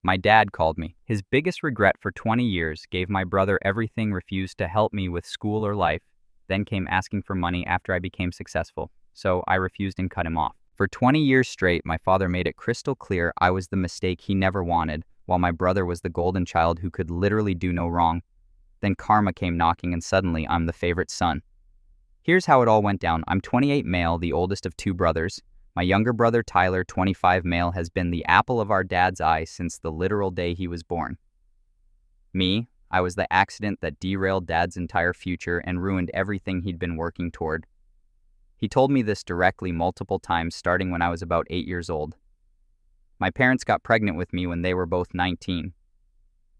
My dad called me. His biggest regret for 20 years, gave my brother everything, refused to help me with school or life, then came asking for money after I became successful. So I refused and cut him off. For 20 years straight, my father made it crystal clear I was the mistake he never wanted, while my brother was the golden child who could literally do no wrong. Then karma came knocking and suddenly I'm the favorite son. Here's how it all went down. I'm 28 male, the oldest of two brothers. My younger brother Tyler, 25 male, has been the apple of our dad's eye since the literal day he was born. Me, I was the accident that derailed dad's entire future and ruined everything he'd been working toward. He told me this directly multiple times starting when I was about 8 years old. My parents got pregnant with me when they were both 19.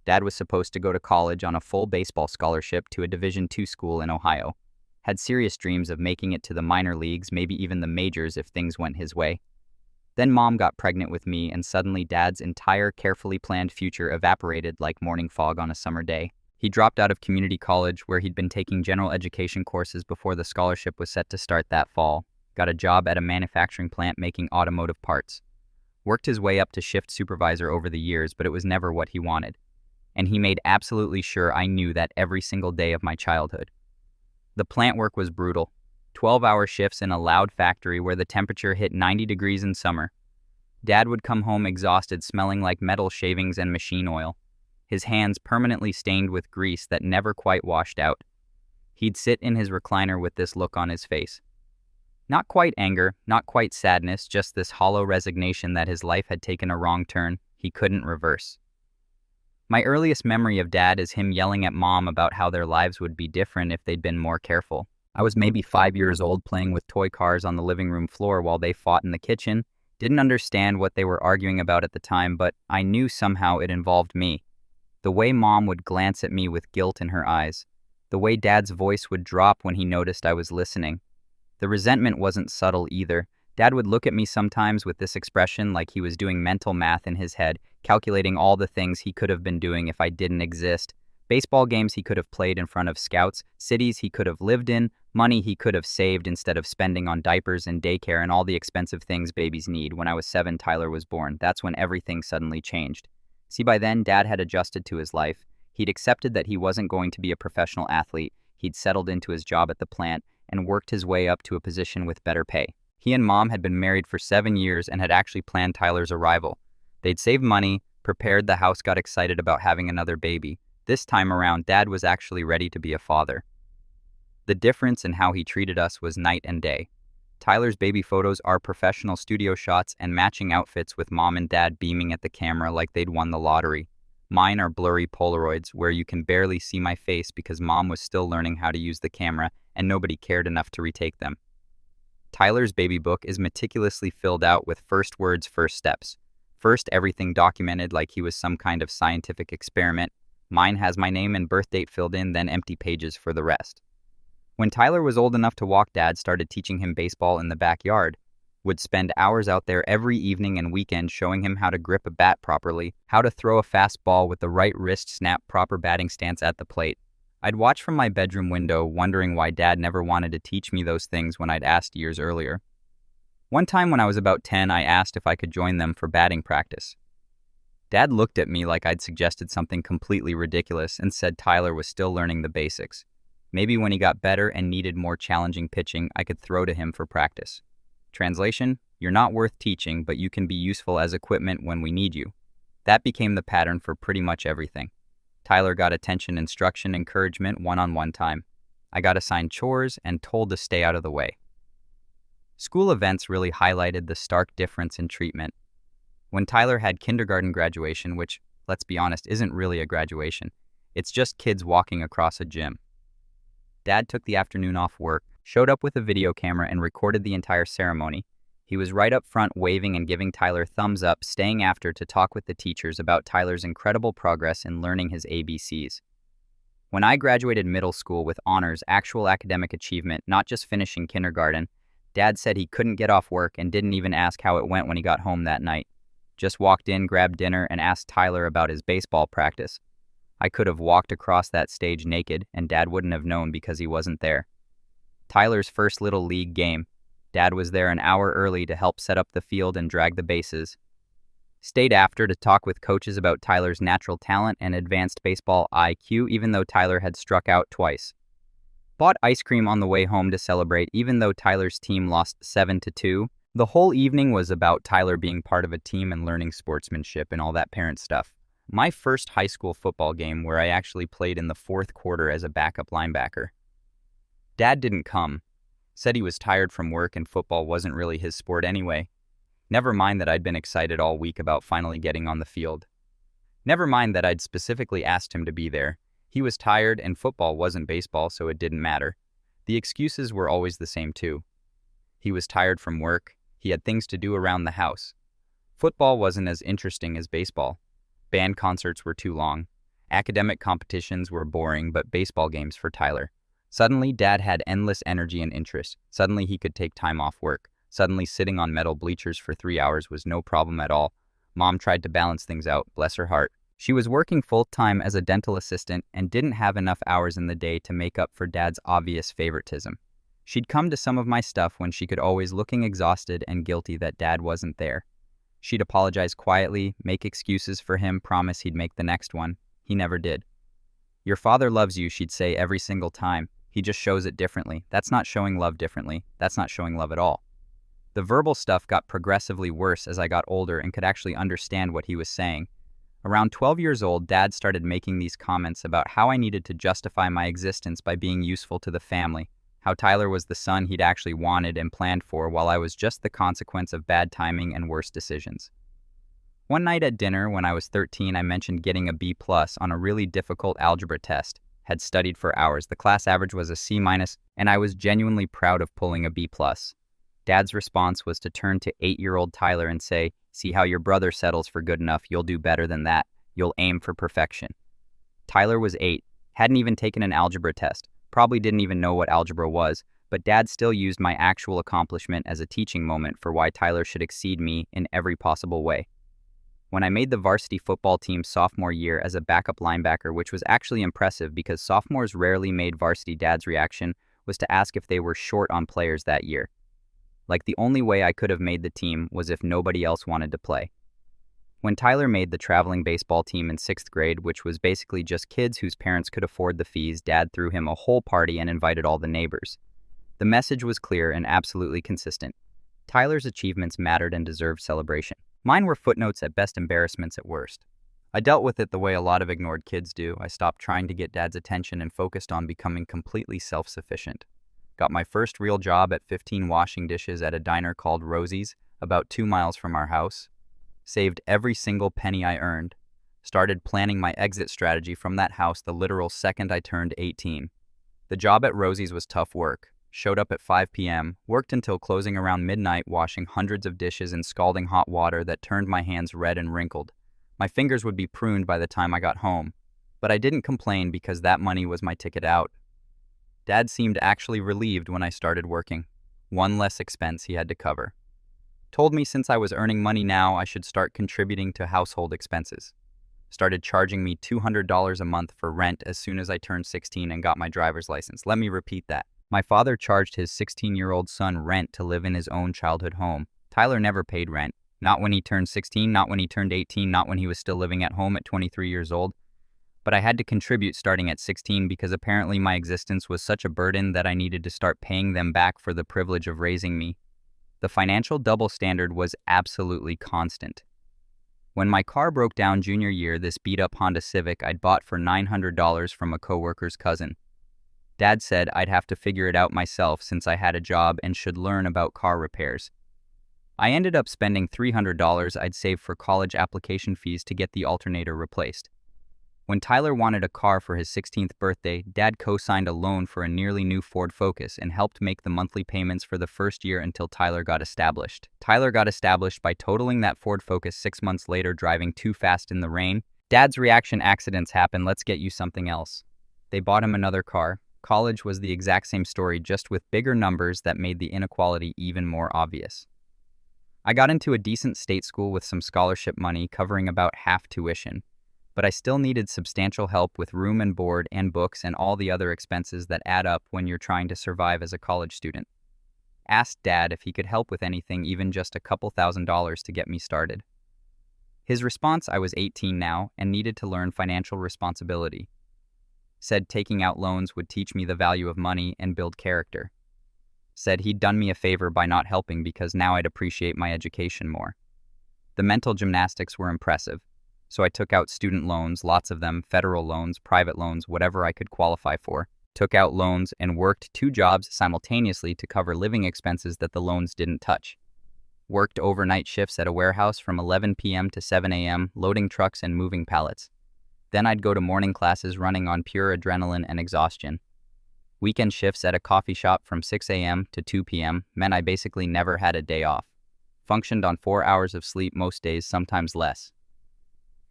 Dad was supposed to go to college on a full baseball scholarship to a Division II school in Ohio. Had serious dreams of making it to the minor leagues, maybe even the majors if things went his way. Then Mom got pregnant with me and suddenly Dad's entire carefully planned future evaporated like morning fog on a summer day. He dropped out of community college where he'd been taking general education courses before the scholarship was set to start that fall. Got a job at a manufacturing plant making automotive parts. Worked his way up to shift supervisor over the years, but it was never what he wanted. And he made absolutely sure I knew that every single day of my childhood. The plant work was brutal. 12-hour shifts in a loud factory where the temperature hit 90 degrees in summer. Dad would come home exhausted, smelling like metal shavings and machine oil. His hands permanently stained with grease that never quite washed out. He'd sit in his recliner with this look on his face. Not quite anger, not quite sadness, just this hollow resignation that his life had taken a wrong turn he couldn't reverse. My earliest memory of Dad is him yelling at Mom about how their lives would be different if they'd been more careful. I was maybe 5 years old playing with toy cars on the living room floor while they fought in the kitchen. Didn't understand what they were arguing about at the time, but I knew somehow it involved me. The way Mom would glance at me with guilt in her eyes. The way Dad's voice would drop when he noticed I was listening. The resentment wasn't subtle either. Dad would look at me sometimes with this expression like he was doing mental math in his head, calculating all the things he could have been doing if I didn't exist. Baseball games he could have played in front of scouts, cities he could have lived in, money he could have saved instead of spending on diapers and daycare and all the expensive things babies need. When I was 7, Tyler was born. That's when everything suddenly changed. See, by then, Dad had adjusted to his life. He'd accepted that he wasn't going to be a professional athlete. He'd settled into his job at the plant and worked his way up to a position with better pay. He and Mom had been married for 7 years and had actually planned Tyler's arrival. They'd saved money, prepared the house, got excited about having another baby. This time around, Dad was actually ready to be a father. The difference in how he treated us was night and day. Tyler's baby photos are professional studio shots and matching outfits with Mom and Dad beaming at the camera like they'd won the lottery. Mine are blurry Polaroids where you can barely see my face because Mom was still learning how to use the camera and nobody cared enough to retake them. Tyler's baby book is meticulously filled out with first words, first steps. First, everything documented like he was some kind of scientific experiment. Mine has my name and birth date filled in, then empty pages for the rest. When Tyler was old enough to walk, Dad started teaching him baseball in the backyard. Would spend hours out there every evening and weekend showing him how to grip a bat properly, how to throw a fast ball with the right wrist snap, proper batting stance at the plate. I'd watch from my bedroom window, wondering why Dad never wanted to teach me those things when I'd asked years earlier. One time when I was about 10, I asked if I could join them for batting practice. Dad looked at me like I'd suggested something completely ridiculous and said Tyler was still learning the basics. Maybe when he got better and needed more challenging pitching, I could throw to him for practice. Translation: you're not worth teaching, but you can be useful as equipment when we need you. That became the pattern for pretty much everything. Tyler got attention, instruction, encouragement, one-on-one time. I got assigned chores and told to stay out of the way. School events really highlighted the stark difference in treatment. When Tyler had kindergarten graduation, which, let's be honest, isn't really a graduation, it's just kids walking across a gym. Dad took the afternoon off work, showed up with a video camera and recorded the entire ceremony. He was right up front waving and giving Tyler thumbs up, staying after to talk with the teachers about Tyler's incredible progress in learning his ABCs. When I graduated middle school with honors, actual academic achievement, not just finishing kindergarten, Dad said he couldn't get off work and didn't even ask how it went when he got home that night. Just walked in, grabbed dinner, and asked Tyler about his baseball practice. I could have walked across that stage naked, and Dad wouldn't have known because he wasn't there. Tyler's first little league game. Dad was there an hour early to help set up the field and drag the bases. Stayed after to talk with coaches about Tyler's natural talent and advanced baseball IQ, even though Tyler had struck out twice. Bought ice cream on the way home to celebrate, even though Tyler's team lost 7-2. The whole evening was about Tyler being part of a team and learning sportsmanship and all that parent stuff. My first high school football game where I actually played in the fourth quarter as a backup linebacker. Dad didn't come. Said he was tired from work and football wasn't really his sport anyway. Never mind that I'd been excited all week about finally getting on the field. Never mind that I'd specifically asked him to be there. He was tired and football wasn't baseball, so it didn't matter. The excuses were always the same too. He was tired from work. He had things to do around the house. Football wasn't as interesting as baseball. Band concerts were too long. Academic competitions were boring, but baseball games for Tyler. Suddenly, Dad had endless energy and interest. Suddenly, he could take time off work. Suddenly, sitting on metal bleachers for 3 hours was no problem at all. Mom tried to balance things out, bless her heart. She was working full-time as a dental assistant and didn't have enough hours in the day to make up for Dad's obvious favoritism. She'd come to some of my stuff when she could always looking exhausted and guilty that Dad wasn't there. She'd apologize quietly, make excuses for him, promise he'd make the next one. He never did. "Your father loves you," she'd say every single time. "He just shows it differently. That's not showing love differently. That's not showing love at all." The verbal stuff got progressively worse as I got older and could actually understand what he was saying. Around 12 years old, Dad started making these comments about how I needed to justify my existence by being useful to the family, how Tyler was the son he'd actually wanted and planned for, while I was just the consequence of bad timing and worse decisions. One night at dinner when I was 13, I mentioned getting a B+ on a really difficult algebra test. Had studied for hours. The class average was a C-, and I was genuinely proud of pulling a B+. Dad's response was to turn to 8-year-old Tyler and say, "See how your brother settles for good enough. You'll do better than that. You'll aim for perfection." Tyler was 8, hadn't even taken an algebra test, probably didn't even know what algebra was, but Dad still used my actual accomplishment as a teaching moment for why Tyler should exceed me in every possible way. When I made the varsity football team sophomore year as a backup linebacker, which was actually impressive because sophomores rarely made varsity, Dad's reaction was to ask if they were short on players that year. Like the only way I could have made the team was if nobody else wanted to play. When Tyler made the traveling baseball team in 6th grade, which was basically just kids whose parents could afford the fees, Dad threw him a whole party and invited all the neighbors. The message was clear and absolutely consistent. Tyler's achievements mattered and deserved celebration. Mine were footnotes at best, embarrassments at worst. I dealt with it the way a lot of ignored kids do. I stopped trying to get Dad's attention and focused on becoming completely self-sufficient. Got my first real job at 15 washing dishes at a diner called Rosie's, about 2 miles from our house. Saved every single penny I earned. Started planning my exit strategy from that house the literal second I turned 18. The job at Rosie's was tough work. Showed up at 5 p.m., worked until closing around midnight, washing hundreds of dishes in scalding hot water that turned my hands red and wrinkled. My fingers would be pruned by the time I got home. But I didn't complain because that money was my ticket out. Dad seemed actually relieved when I started working. One less expense he had to cover. Told me since I was earning money now, I should start contributing to household expenses. Started charging me $200 a month for rent as soon as I turned 16 and got my driver's license. Let me repeat that. My father charged his 16-year-old son rent to live in his own childhood home. Tyler never paid rent. Not when he turned 16, not when he turned 18, not when he was still living at home at 23 years old. But I had to contribute starting at 16 because apparently my existence was such a burden that I needed to start paying them back for the privilege of raising me. The financial double standard was absolutely constant. When my car broke down junior year, this beat-up Honda Civic I'd bought for $900 from a coworker's cousin. Dad said I'd have to figure it out myself since I had a job and should learn about car repairs. I ended up spending $300 I'd saved for college application fees to get the alternator replaced. When Tyler wanted a car for his 16th birthday, Dad co-signed a loan for a nearly new Ford Focus and helped make the monthly payments for the first year until Tyler got established. Tyler got established by totaling that Ford Focus 6 months later, driving too fast in the rain. Dad's reaction: "Accidents happen, let's get you something else." They bought him another car. College was the exact same story, just with bigger numbers that made the inequality even more obvious. I got into a decent state school with some scholarship money covering about half tuition. But I still needed substantial help with room and board and books and all the other expenses that add up when you're trying to survive as a college student. Asked Dad if he could help with anything, even just a couple $1,000s to get me started. His response, I was 18 now and needed to learn financial responsibility. Said taking out loans would teach me the value of money and build character. Said he'd done me a favor by not helping because now I'd appreciate my education more. The mental gymnastics were impressive, so I took out student loans, lots of them, federal loans, private loans, whatever I could qualify for. Took out loans and worked 2 jobs simultaneously to cover living expenses that the loans didn't touch. Worked overnight shifts at a warehouse from 11 p.m. to 7 a.m., loading trucks and moving pallets. Then I'd go to morning classes running on pure adrenaline and exhaustion. Weekend shifts at a coffee shop from 6 a.m. to 2 p.m. meant I basically never had a day off. Functioned on 4 hours of sleep most days, sometimes less.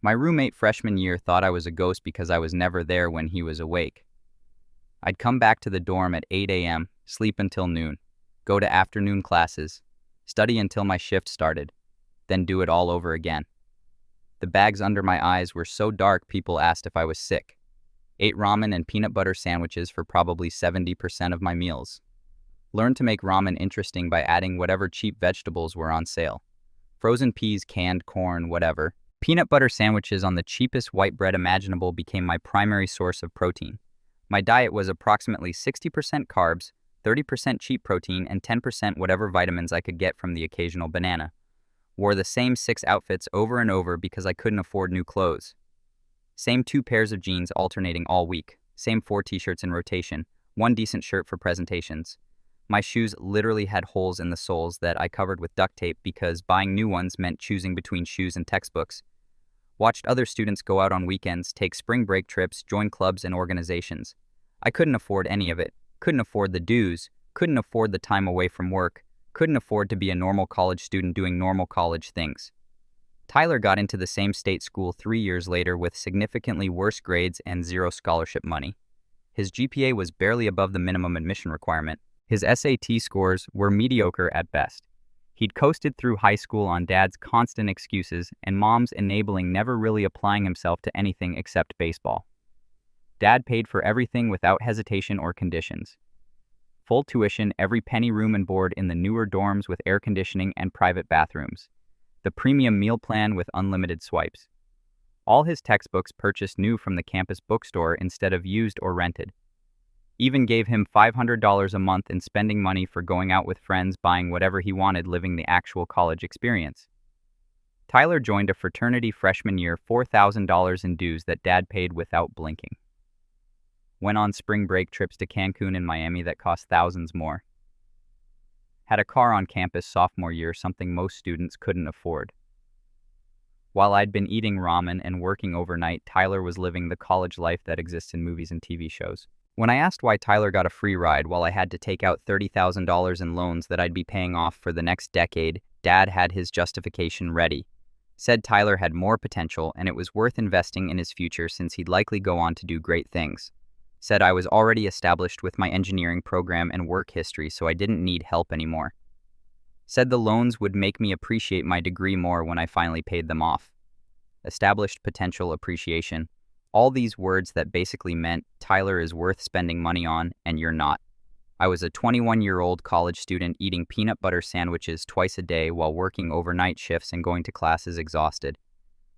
My roommate freshman year thought I was a ghost because I was never there when he was awake. I'd come back to the dorm at 8 a.m., sleep until noon, go to afternoon classes, study until my shift started, then do it all over again. The bags under my eyes were so dark people asked if I was sick. Ate ramen and peanut butter sandwiches for probably 70% of my meals. Learned to make ramen interesting by adding whatever cheap vegetables were on sale. Frozen peas, canned corn, whatever. Peanut butter sandwiches on the cheapest white bread imaginable became my primary source of protein. My diet was approximately 60% carbs, 30% cheap protein, and 10% whatever vitamins I could get from the occasional banana. Wore the same 6 outfits over and over because I couldn't afford new clothes. Same 2 pairs of jeans alternating all week. Same 4 t-shirts in rotation. 1 decent shirt for presentations. My shoes literally had holes in the soles that I covered with duct tape because buying new ones meant choosing between shoes and textbooks. Watched other students go out on weekends, take spring break trips, join clubs and organizations. I couldn't afford any of it. Couldn't afford the dues. Couldn't afford the time away from work. Couldn't afford to be a normal college student doing normal college things. Tyler got into the same state school 3 years later with significantly worse grades and 0 scholarship money. His GPA was barely above the minimum admission requirement. His SAT scores were mediocre at best. He'd coasted through high school on dad's constant excuses and mom's enabling, never really applying himself to anything except baseball. Dad paid for everything without hesitation or conditions. Full tuition, every penny, room and board in the newer dorms with air conditioning and private bathrooms. The premium meal plan with unlimited swipes. All his textbooks purchased new from the campus bookstore instead of used or rented. Even gave him $500 a month in spending money for going out with friends, buying whatever he wanted, living the actual college experience. Tyler joined a fraternity freshman year, $4,000 in dues that dad paid without blinking. Went on spring break trips to Cancun and Miami that cost thousands more. Had a car on campus sophomore year, something most students couldn't afford. While I'd been eating ramen and working overnight, Tyler was living the college life that exists in movies and TV shows. When I asked why Tyler got a free ride while I had to take out $30,000 in loans that I'd be paying off for the next decade, Dad had his justification ready. Said Tyler had more potential and it was worth investing in his future since he'd likely go on to do great things. Said I was already established with my engineering program and work history, so I didn't need help anymore. Said the loans would make me appreciate my degree more when I finally paid them off. Established potential appreciation. All these words that basically meant Tyler is worth spending money on and you're not. I was a 21-year-old college student eating peanut butter sandwiches twice a day while working overnight shifts and going to classes exhausted.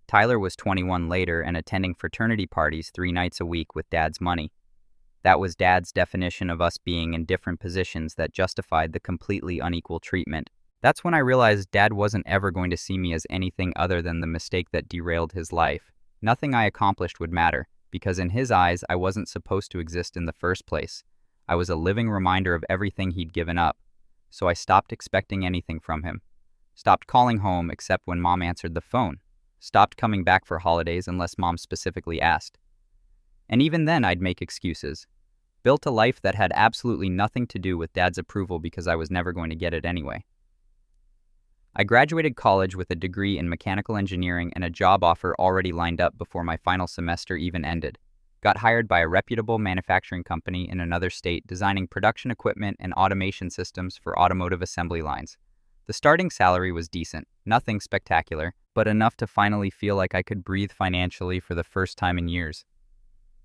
Tyler was 21 later and attending fraternity parties 3 nights a week with Dad's money. That was Dad's definition of us being in different positions that justified the completely unequal treatment. That's when I realized Dad wasn't ever going to see me as anything other than the mistake that derailed his life. Nothing I accomplished would matter, because in his eyes, I wasn't supposed to exist in the first place. I was a living reminder of everything he'd given up. So I stopped expecting anything from him. Stopped calling home except when Mom answered the phone. Stopped coming back for holidays unless Mom specifically asked. And even then, I'd make excuses. Built a life that had absolutely nothing to do with Dad's approval because I was never going to get it anyway. I graduated college with a degree in mechanical engineering and a job offer already lined up before my final semester even ended. Got hired by a reputable manufacturing company in another state designing production equipment and automation systems for automotive assembly lines. The starting salary was decent, nothing spectacular, but enough to finally feel like I could breathe financially for the first time in years.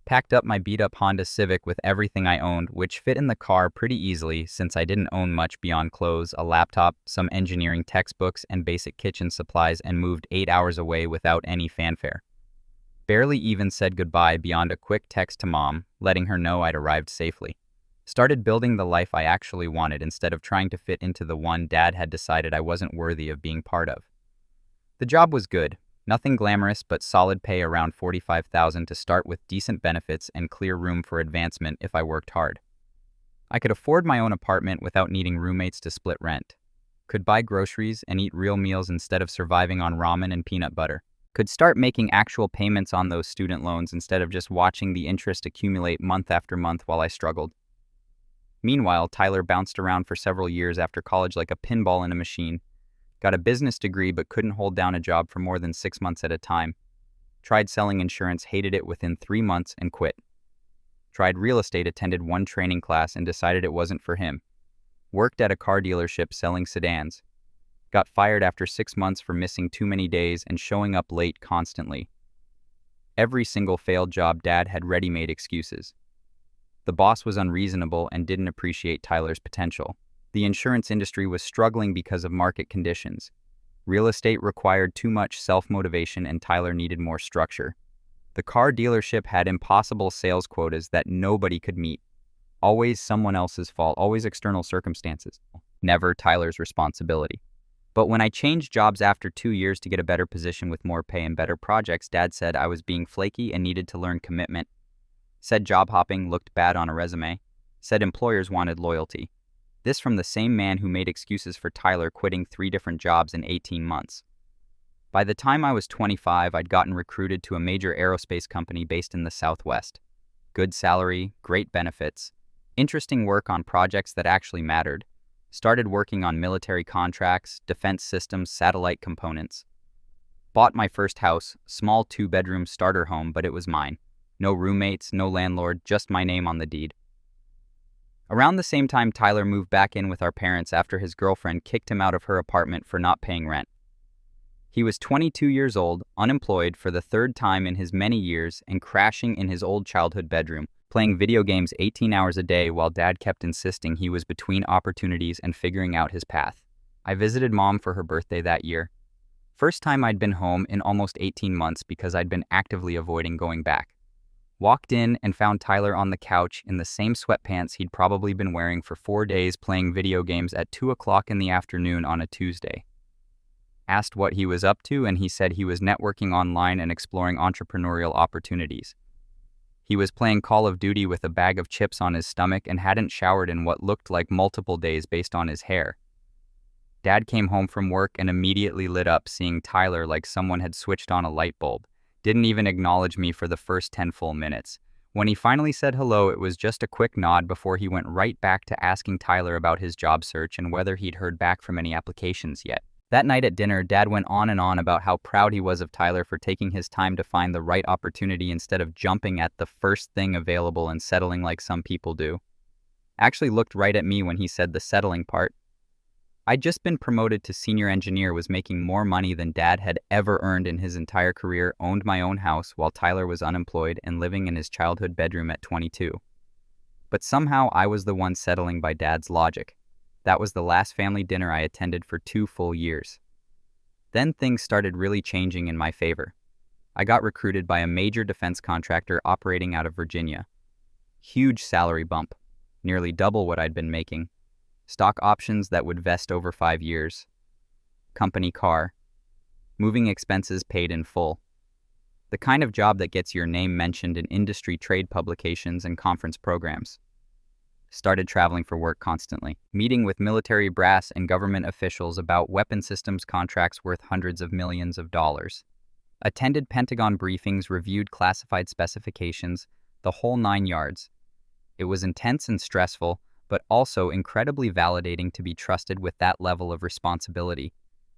Packed up my beat-up Honda Civic with everything I owned, which fit in the car pretty easily since I didn't own much beyond clothes, a laptop, some engineering textbooks, and basic kitchen supplies, and moved 8 hours away without any fanfare. Barely even said goodbye beyond a quick text to Mom, letting her know I'd arrived safely. Started building the life I actually wanted instead of trying to fit into the one Dad had decided I wasn't worthy of being part of. The job was good. Nothing glamorous, but solid pay around $45,000 to start with decent benefits and clear room for advancement if I worked hard. I could afford my own apartment without needing roommates to split rent. Could buy groceries and eat real meals instead of surviving on ramen and peanut butter. Could start making actual payments on those student loans instead of just watching the interest accumulate month after month while I struggled. Meanwhile, Tyler bounced around for several years after college like a pinball in a machine. Got a business degree but couldn't hold down a job for more than 6 months at a time. Tried selling insurance, hated it within 3 months and quit. Tried real estate, attended one training class and decided it wasn't for him. Worked at a car dealership selling sedans. Got fired after 6 months for missing too many days and showing up late constantly. Every single failed job, Dad had ready-made excuses. The boss was unreasonable and didn't appreciate Tyler's potential. The insurance industry was struggling because of market conditions. Real estate required too much self-motivation and Tyler needed more structure. The car dealership had impossible sales quotas that nobody could meet. Always someone else's fault, always external circumstances. Never Tyler's responsibility. But when I changed jobs after 2 years to get a better position with more pay and better projects, Dad said I was being flaky and needed to learn commitment. Said job hopping looked bad on a resume. Said employers wanted loyalty. This from the same man who made excuses for Tyler quitting 3 different jobs in 18 months. By the time I was 25, I'd gotten recruited to a major aerospace company based in the Southwest. Good salary, great benefits, interesting work on projects that actually mattered. Started working on military contracts, defense systems, satellite components. Bought my first house, small 2-bedroom starter home, but it was mine. No roommates, no landlord, just my name on the deed. Around the same time, Tyler moved back in with our parents after his girlfriend kicked him out of her apartment for not paying rent. He was 22 years old, unemployed for the 3rd time in his many years, and crashing in his old childhood bedroom, playing video games 18 hours a day while Dad kept insisting he was between opportunities and figuring out his path. I visited Mom for her birthday that year. First time I'd been home in almost 18 months because I'd been actively avoiding going back. Walked in and found Tyler on the couch in the same sweatpants he'd probably been wearing for 4 days playing video games at 2 o'clock in the afternoon on a Tuesday. Asked what he was up to and he said he was networking online and exploring entrepreneurial opportunities. He was playing Call of Duty with a bag of chips on his stomach and hadn't showered in what looked like multiple days based on his hair. Dad came home from work and immediately lit up seeing Tyler like someone had switched on a light bulb. Didn't even acknowledge me for the first 10 full minutes. When he finally said hello, it was just a quick nod before he went right back to asking Tyler about his job search and whether he'd heard back from any applications yet. That night at dinner, Dad went on and on about how proud he was of Tyler for taking his time to find the right opportunity instead of jumping at the first thing available and settling like some people do. Actually looked right at me when he said the settling part. I'd just been promoted to senior engineer, was making more money than Dad had ever earned in his entire career, owned my own house while Tyler was unemployed and living in his childhood bedroom at 22. But somehow I was the one settling by Dad's logic. That was the last family dinner I attended for 2 full years. Then things started really changing in my favor. I got recruited by a major defense contractor operating out of Virginia. Huge salary bump, nearly double what I'd been making. Stock options that would vest over 5 years. Company car. Moving expenses paid in full. The kind of job that gets your name mentioned in industry trade publications and conference programs. Started traveling for work constantly, meeting with military brass and government officials about weapon systems contracts worth hundreds of millions of dollars. Attended Pentagon briefings, reviewed classified specifications, the whole 9 yards. It was intense and stressful, but also incredibly validating to be trusted with that level of responsibility.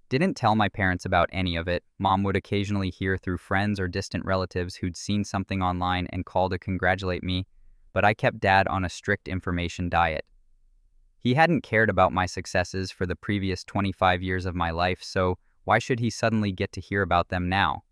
Didn't tell my parents about any of it. Mom would occasionally hear through friends or distant relatives who'd seen something online and call to congratulate me, but I kept Dad on a strict information diet. He hadn't cared about my successes for the previous 25 years of my life, so why should he suddenly get to hear about them now?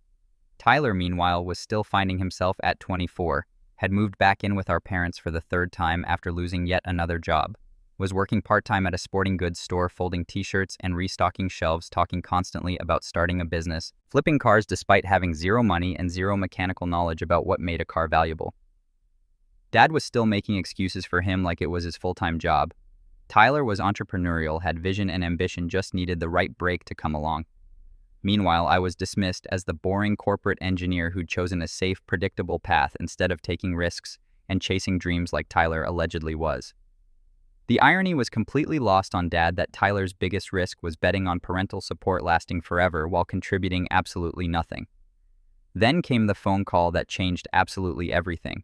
Tyler, meanwhile, was still finding himself at 24. had moved back in with our parents for the third time after losing yet another job, was working part-time at a sporting goods store folding t-shirts and restocking shelves, talking constantly about starting a business, flipping cars despite having zero money and zero mechanical knowledge about what made a car valuable. Dad was still making excuses for him like it was his full-time job. Tyler was entrepreneurial, had vision and ambition, just needed the right break to come along. Meanwhile, I was dismissed as the boring corporate engineer who'd chosen a safe, predictable path instead of taking risks and chasing dreams like Tyler allegedly was. The irony was completely lost on Dad that Tyler's biggest risk was betting on parental support lasting forever while contributing absolutely nothing. Then came the phone call that changed absolutely everything.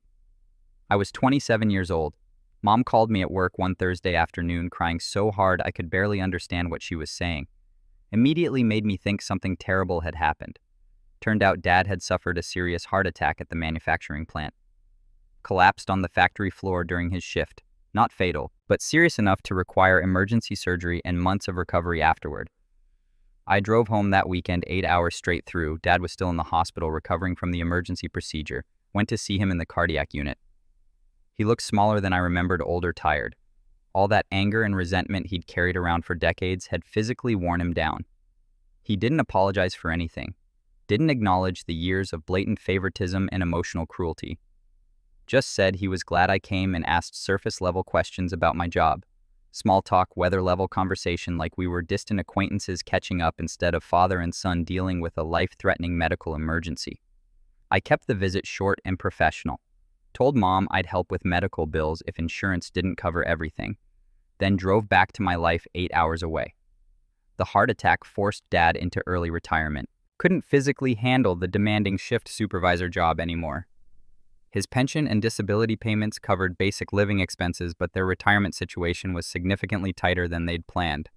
I was 27 years old. Mom called me at work one Thursday afternoon, crying so hard I could barely understand what she was saying. Immediately made me think something terrible had happened. Turned out Dad had suffered a serious heart attack at the manufacturing plant. Collapsed on the factory floor during his shift. Not fatal, but serious enough to require emergency surgery and months of recovery afterward. I drove home that weekend 8 hours straight through. Dad was still in the hospital recovering from the emergency procedure. Went to see him in the cardiac unit. He looked smaller than I remembered, older, tired. All that anger and resentment he'd carried around for decades had physically worn him down. He didn't apologize for anything. Didn't acknowledge the years of blatant favoritism and emotional cruelty. Just said he was glad I came and asked surface-level questions about my job. Small talk, weather-level conversation like we were distant acquaintances catching up instead of father and son dealing with a life-threatening medical emergency. I kept the visit short and professional. Told Mom I'd help with medical bills if insurance didn't cover everything. Then drove back to my life 8 hours away. The heart attack forced Dad into early retirement. Couldn't physically handle the demanding shift supervisor job anymore. His pension and disability payments covered basic living expenses, but their retirement situation was significantly tighter than they'd planned.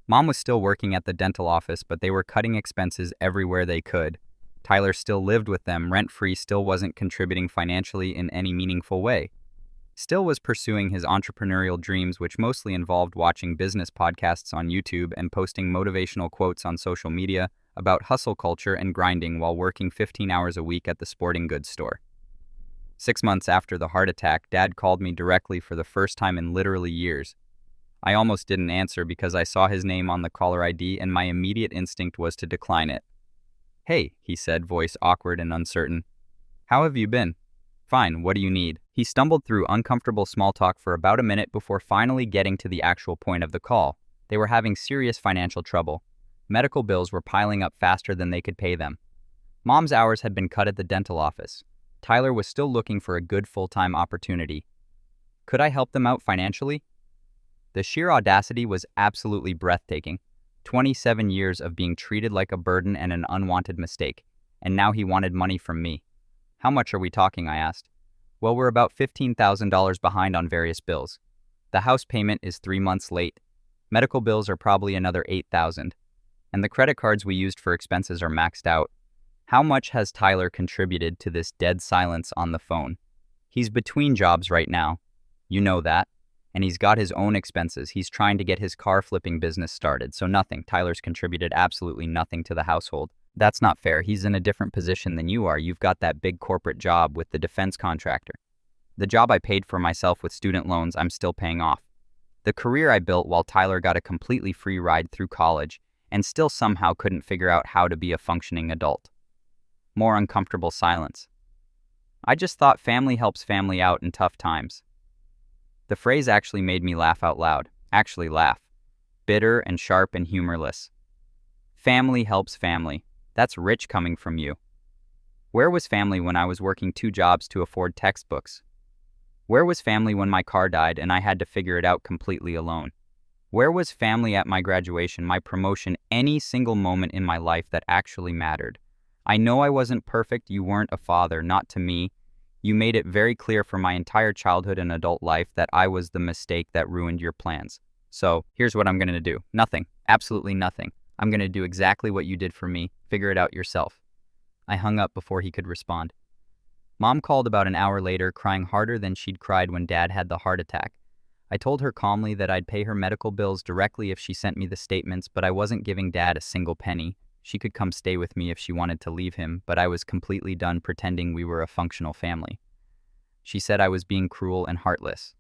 Mom was still working at the dental office, but they were cutting expenses everywhere they could. Tyler still lived with them, rent-free, still wasn't contributing financially in any meaningful way. Still was pursuing his entrepreneurial dreams, which mostly involved watching business podcasts on YouTube and posting motivational quotes on social media about hustle culture and grinding while working 15 hours a week at the sporting goods store. 6 months after the heart attack, Dad called me directly for the first time in literally years. I almost didn't answer because I saw his name on the caller ID and my immediate instinct was to decline it. "Hey," he said, voice awkward and uncertain. "How have you been?" "Fine, what do you need?" He stumbled through uncomfortable small talk for about a minute before finally getting to the actual point of the call. They were having serious financial trouble. Medical bills were piling up faster than they could pay them. Mom's hours had been cut at the dental office. Tyler was still looking for a good full-time opportunity. Could I help them out financially? The sheer audacity was absolutely breathtaking. 27 years of being treated like a burden and an unwanted mistake, and now he wanted money from me. "How much are we talking?" I asked. "Well, we're about $15,000 behind on various bills. The house payment is 3 months late. Medical bills are probably another $8,000. And the credit cards we used for expenses are maxed out. How much has Tyler contributed to this dead silence on the phone? He's between jobs right now. You know that. And he's got his own expenses. He's trying to get his car flipping business started, so nothing. Tyler's contributed absolutely nothing to the household. That's not fair. He's in a different position than you are. You've got that big corporate job with the defense contractor. The job I paid for myself with student loans, I'm still paying off. The career I built while Tyler got a completely free ride through college and still somehow couldn't figure out how to be a functioning adult." More uncomfortable silence. "I just thought family helps family out in tough times." The phrase actually made me laugh out loud. Actually laugh. Bitter and sharp and humorless. Family helps family. That's rich coming from you. Where was family when I was working 2 jobs to afford textbooks? Where was family when my car died and I had to figure it out completely alone? Where was family at my graduation, my promotion, any single moment in my life that actually mattered? I know I wasn't perfect. You weren't a father, not to me. You made it very clear for my entire childhood and adult life that I was the mistake that ruined your plans. So here's what I'm going to do. Nothing. Absolutely nothing. I'm going to do exactly what you did for me. Figure it out yourself. I hung up before he could respond. Mom called about an hour later, crying harder than she'd cried when Dad had the heart attack. I told her calmly that I'd pay her medical bills directly if she sent me the statements, but I wasn't giving Dad a single penny. She could come stay with me if she wanted to leave him, but I was completely done pretending we were a functional family. She said I was being cruel and heartless.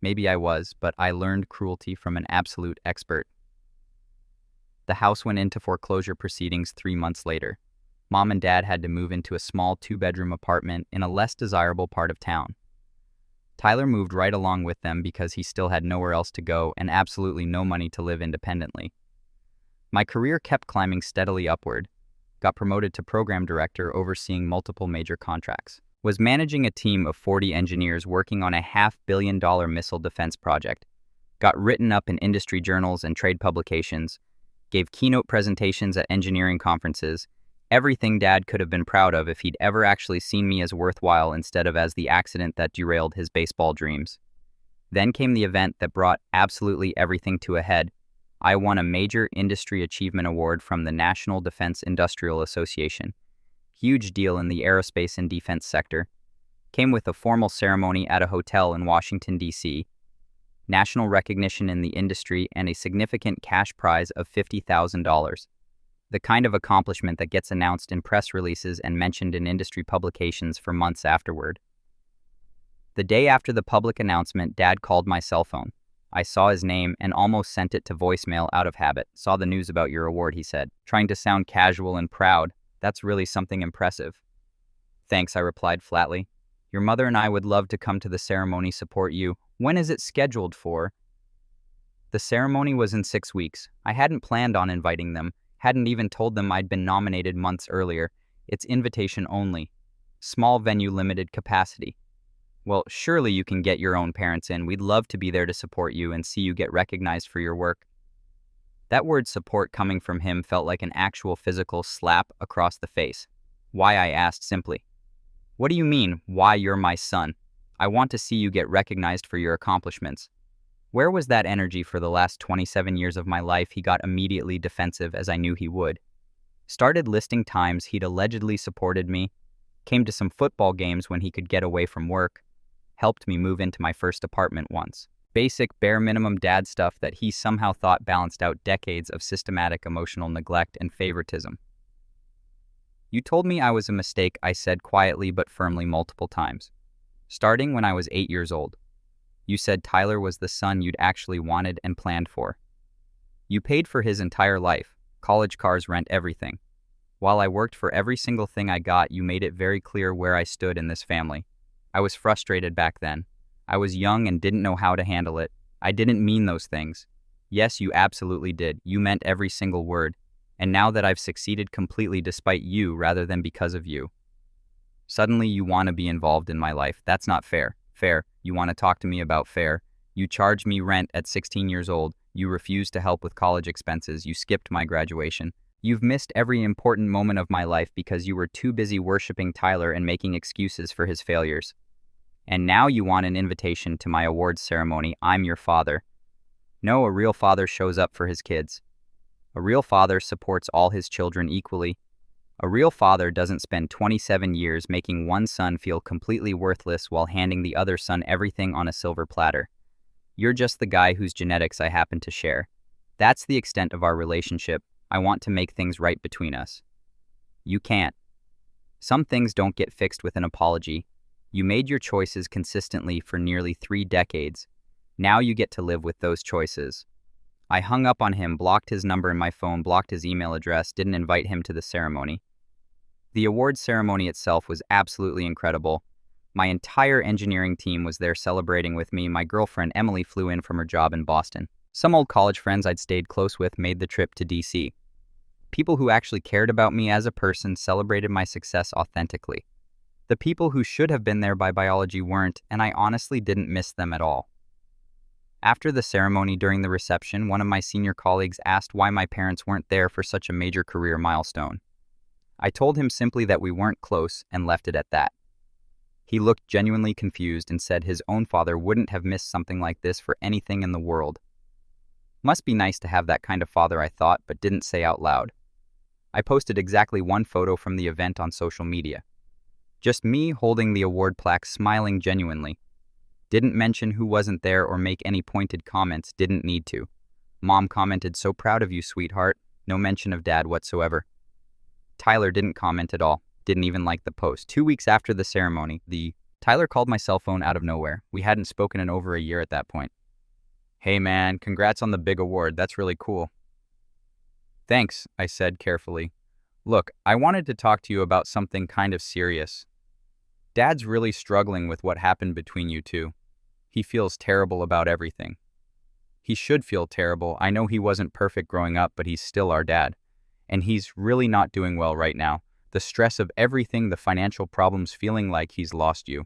Maybe I was, but I learned cruelty from an absolute expert. The house went into foreclosure proceedings 3 months later. Mom and Dad had to move into a small 2-bedroom apartment in a less desirable part of town. Tyler moved right along with them because he still had nowhere else to go and absolutely no money to live independently. My career kept climbing steadily upward. Got promoted to program director overseeing multiple major contracts. Was managing a team of 40 engineers working on a $500 million missile defense project. Got written up in industry journals and trade publications. Gave keynote presentations at engineering conferences. Everything Dad could have been proud of if he'd ever actually seen me as worthwhile instead of as the accident that derailed his baseball dreams. Then came the event that brought absolutely everything to a head. I won a major industry achievement award from the National Defense Industrial Association. Huge deal in the aerospace and defense sector. Came with a formal ceremony at a hotel in Washington, D.C., national recognition in the industry, and a significant cash prize of $50,000. The kind of accomplishment that gets announced in press releases and mentioned in industry publications for months afterward. The day after the public announcement, Dad called my cell phone. I saw his name and almost sent it to voicemail out of habit. Saw the news about your award, he said, trying to sound casual and proud. That's really something impressive. Thanks, I replied flatly. Your mother and I would love to come to the ceremony, support you. When is it scheduled for? The ceremony was in 6 weeks. I hadn't planned on inviting them. Hadn't even told them I'd been nominated months earlier. It's invitation only. Small venue, limited capacity. Well, surely you can get your own parents in. We'd love to be there to support you and see you get recognized for your work. That word support coming from him felt like an actual physical slap across the face. Why, I asked simply. What do you mean, why you're my son? I want to see you get recognized for your accomplishments. Where was that energy for the last 27 years of my life? He got immediately defensive, as I knew he would. Started listing times he'd allegedly supported me. Came to some football games when he could get away from work. Helped me move into my first apartment once. Basic, bare minimum dad stuff that he somehow thought balanced out decades of systematic emotional neglect and favoritism. You told me I was a mistake, I said quietly but firmly multiple times. Starting when I was 8 years old. You said Tyler was the son you'd actually wanted and planned for. You paid for his entire life, college, cars, rent, everything. While I worked for every single thing I got, you made it very clear where I stood in this family. I was frustrated back then. I was young and didn't know how to handle it. I didn't mean those things. Yes, you absolutely did. You meant every single word. And now that I've succeeded completely despite you rather than because of you. Suddenly you want to be involved in my life. That's not fair. Fair. You want to talk to me about fair. You charged me rent at 16 years old. You refused to help with college expenses. You skipped my graduation. You've missed every important moment of my life because you were too busy worshiping Tyler and making excuses for his failures. And now you want an invitation to my awards ceremony. I'm your father. No, a real father shows up for his kids. A real father supports all his children equally. A real father doesn't spend 27 years making one son feel completely worthless while handing the other son everything on a silver platter. You're just the guy whose genetics I happen to share. That's the extent of our relationship. I want to make things right between us. You can't. Some things don't get fixed with an apology. You made your choices consistently for nearly 3 decades. Now you get to live with those choices. I hung up on him, blocked his number in my phone, blocked his email address, didn't invite him to the ceremony. The awards ceremony itself was absolutely incredible. My entire engineering team was there celebrating with me. My girlfriend Emily flew in from her job in Boston. Some old college friends I'd stayed close with made the trip to DC. People who actually cared about me as a person celebrated my success authentically. The people who should have been there by biology weren't, and I honestly didn't miss them at all. After the ceremony, during the reception, one of my senior colleagues asked why my parents weren't there for such a major career milestone. I told him simply that we weren't close and left it at that. He looked genuinely confused and said his own father wouldn't have missed something like this for anything in the world. Must be nice to have that kind of father, I thought, but didn't say out loud. I posted exactly one photo from the event on social media. Just me holding the award plaque, smiling genuinely. Didn't mention who wasn't there or make any pointed comments, didn't need to. Mom commented, "So proud of you, sweetheart." No mention of Dad whatsoever. Tyler didn't comment at all, didn't even like the post. 2 weeks after the ceremony, the Tyler called my cell phone out of nowhere. We hadn't spoken in over a year at that point. "Hey man, congrats on the big award. That's really cool." "Thanks," I said carefully. "Look, I wanted to talk to you about something kind of serious. Dad's really struggling with what happened between you two. He feels terrible about everything. He should feel terrible. I know he wasn't perfect growing up, but he's still our dad. And he's really not doing well right now. The stress of everything, the financial problems, feeling like he's lost you.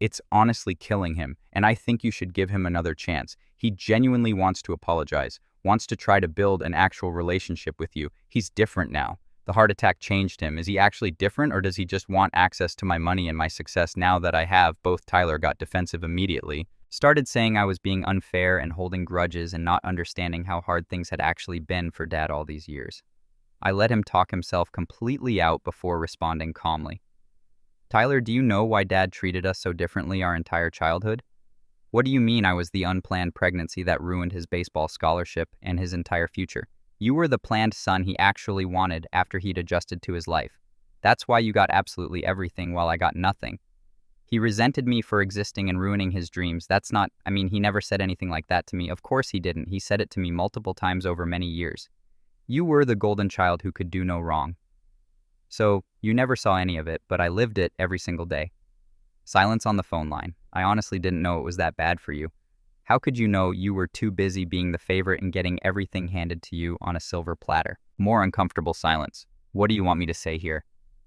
It's honestly killing him, and I think you should give him another chance. He genuinely wants to apologize, wants to try to build an actual relationship with you. He's different now. The heart attack changed him. Is he actually different, or does he just want access to my money and my success now that I have?" Both Tyler got defensive immediately, started saying I was being unfair and holding grudges and not understanding how hard things had actually been for Dad all these years. I let him talk himself completely out before responding calmly. "Tyler, do you know why Dad treated us so differently our entire childhood? What do you mean I was the unplanned pregnancy that ruined his baseball scholarship and his entire future? You were the planned son he actually wanted after he'd adjusted to his life. That's why you got absolutely everything while I got nothing. He resented me for existing and ruining his dreams. He never said anything like that to me. Of course he didn't. He said it to me multiple times over many years. You were the golden child who could do no wrong. So, you never saw any of it, but I lived it every single day." Silence on the phone line. I honestly didn't know it was that bad for you. How could you know? You were too busy being the favorite and getting everything handed to you on a silver platter. More uncomfortable silence. "What do you want me to say here?"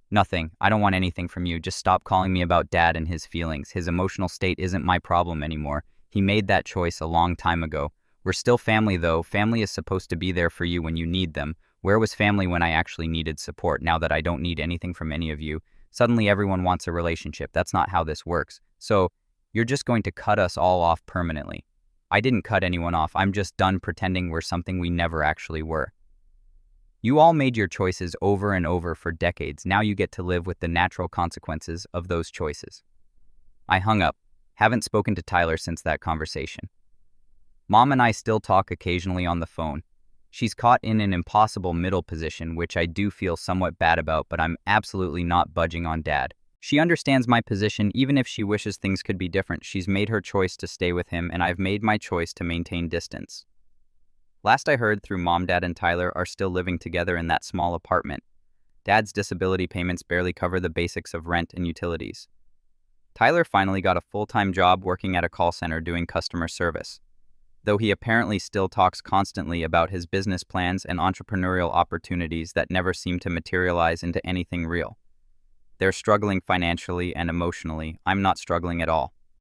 "Nothing. I don't want anything from you. Just stop calling me about Dad and his feelings. His emotional state isn't my problem anymore. He made that choice a long time ago. We're still family though. Family is supposed to be there for you when you need them. Where was family when I actually needed support? Now that I don't need anything from any of you, suddenly everyone wants a relationship. That's not how this works. So, you're just going to cut us all off permanently." "I didn't cut anyone off. I'm just done pretending we're something we never actually were. You all made your choices over and over for decades. Now you get to live with the natural consequences of those choices." I hung up. Haven't spoken to Tyler since that conversation. Mom and I still talk occasionally on the phone. She's caught in an impossible middle position, which I do feel somewhat bad about, but I'm absolutely not budging on Dad. She understands my position, even if she wishes things could be different. She's made her choice to stay with him, and I've made my choice to maintain distance. Last I heard through Mom, Dad, and Tyler are still living together in that small apartment. Dad's disability payments barely cover the basics of rent and utilities. Tyler finally got a full-time job working at a call center doing customer service, though he apparently still talks constantly about his business plans and entrepreneurial opportunities that never seem to materialize into anything real. They're struggling financially and emotionally. I'm not struggling at all.